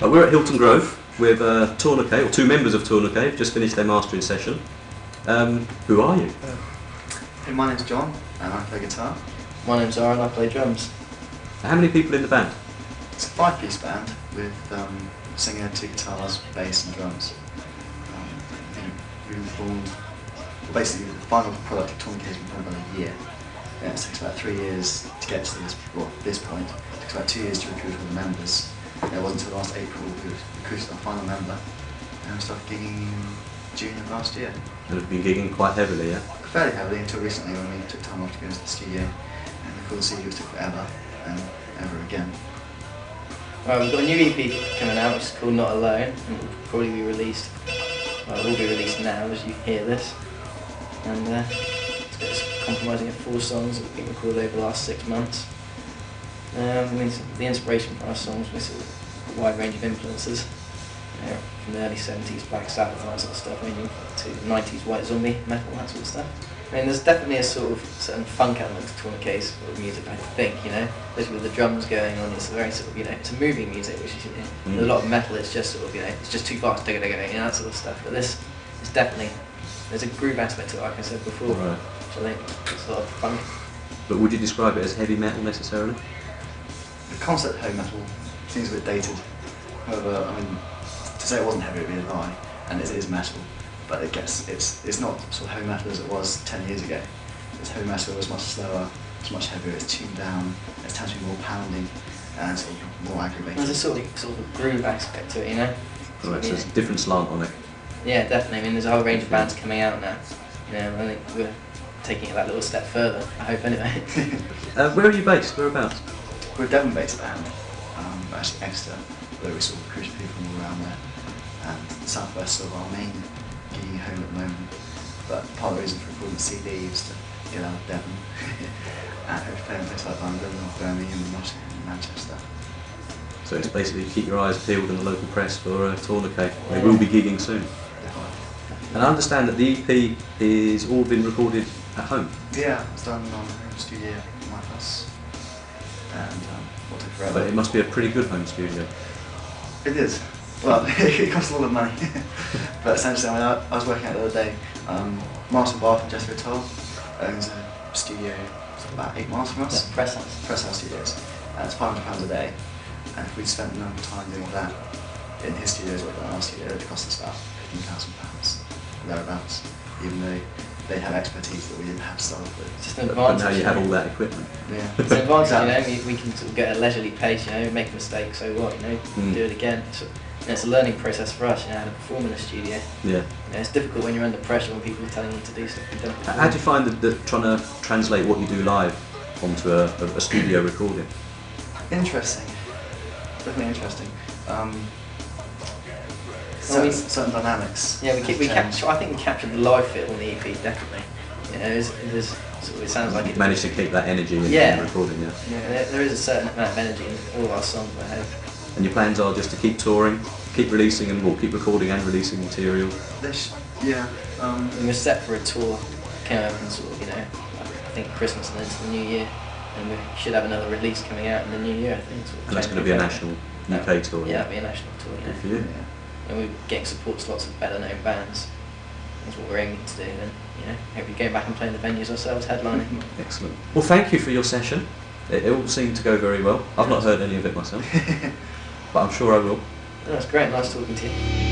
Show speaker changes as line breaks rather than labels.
We're at Hilton Grove with Torna-K, or two members of Torna-K, who've just finished their mastering session. Who are you?
Hey, my name's John, and I play guitar.
My name's Aaron, I play drums.
How many people in the band?
It's a five-piece band with singer, two guitars, bass and drums. We formed, well, basically the final product of Torna-K has been done about a year. Yeah, it takes about 3 years to get to this point. It takes about 2 years to recruit all the members. It wasn't until last April we recruited our final member, and we started gigging in June of last year.
And have been gigging quite heavily, yeah?
Fairly heavily until recently when we took time off to go into the studio and record the CD, which took forever and ever again.
Right, we've got a new EP coming out which is called Not Alone, and it will probably be released, well, it will be released now as you hear this. And it's comprising of 4 songs that have been recorded over the last 6 months. I mean, the inspiration for our songs was sort of a wide range of influences, from the early 70s Black Sabbath and that sort of stuff, ranging to 90s White Zombie, metal, that sort of stuff. I mean, there's definitely a sort of certain funk element to Torna-K's sort of music, I think, especially with the drums going on. It's a very sort of, it's a moving music, which is, with a lot of metal, it's just sort of, it's just too fast, that sort of stuff. But this is definitely, there's a groove aspect to it, like I said before,
right,
which I think is a lot of funk.
But would you describe it as heavy metal necessarily?
The concept of heavy metal seems a bit dated. However, I mean, to say it wasn't heavy would be a lie, and it is metal. But it's not sort of heavy metal as it was 10 years ago. It's heavy metal, it was much slower, it's much heavier, it's tuned down, it tends to be more pounding and sort of more aggravating.
There's a sort of groove aspect to it,
Right, so it's a different slant on it.
Yeah, definitely. I mean, there's a whole range of bands coming out now. I think we're taking it that little step further, I hope anyway.
Where are you based? Whereabouts?
We're a Devon-based band, actually Exeter, where we sort of recruit people from all around there. And the southwest is our main gigging home at the moment. But part of the reason for recording the CD was to get out of Devon. And we're playing places like London, Birmingham, Manchester.
So it's basically keep your eyes peeled in the local press for Torna-K. They will be gigging soon. And I understand that the EP is all been recorded at home.
Yeah, it's done on a home studio in my house. And it'll take forever.
But it must be a pretty good home studio.
It is. Well, it costs a lot of money. But essentially, I was working out the other day. Martin Barth and Jessica Toll owns a studio about 8 miles from us.
Yeah, Press House.
Press House Studios. And it's £500 a day. And if we'd spent enough time doing that in his studios or in our studio, it would cost us about £15,000 thereabouts. Even though they have expertise that we didn't have to start off with.
It's just an advantage.
But now you have all that equipment.
Yeah.
It's an advantage, we can sort of get a leisurely pace, make a mistake, so what, do it again. It's a learning process for us, how to perform in a studio.
Yeah.
It's difficult when you're under pressure when people are telling you to do stuff you don't perform.
How do you find that trying to translate what you do live onto a studio recording?
Interesting. Definitely interesting. Certain dynamics.
Yeah, I think we captured the live feel on the EP, definitely. It sounds like
You've managed to keep that energy in the recording, yeah?
Yeah, there is a certain amount of energy in all of our songs, I hope.
And your plans are just to keep touring, keep releasing and keep recording and releasing material?
Yeah.
And we're set for a tour coming up in sort of, I think Christmas and into the New Year. And we should have another release coming out in the New Year, I think.
And that's going to be a national UK tour?
Yeah, it'll be a national tour,
Good for you.
Yeah.
And we're getting support to lots of better known bands. That's what we're aiming to do, and hopefully going back and playing the venues ourselves, headlining.
Excellent. Well, thank you for your session. It all seemed to go very well. I've not heard any of it myself, but I'm sure I will.
That's great, nice talking to you.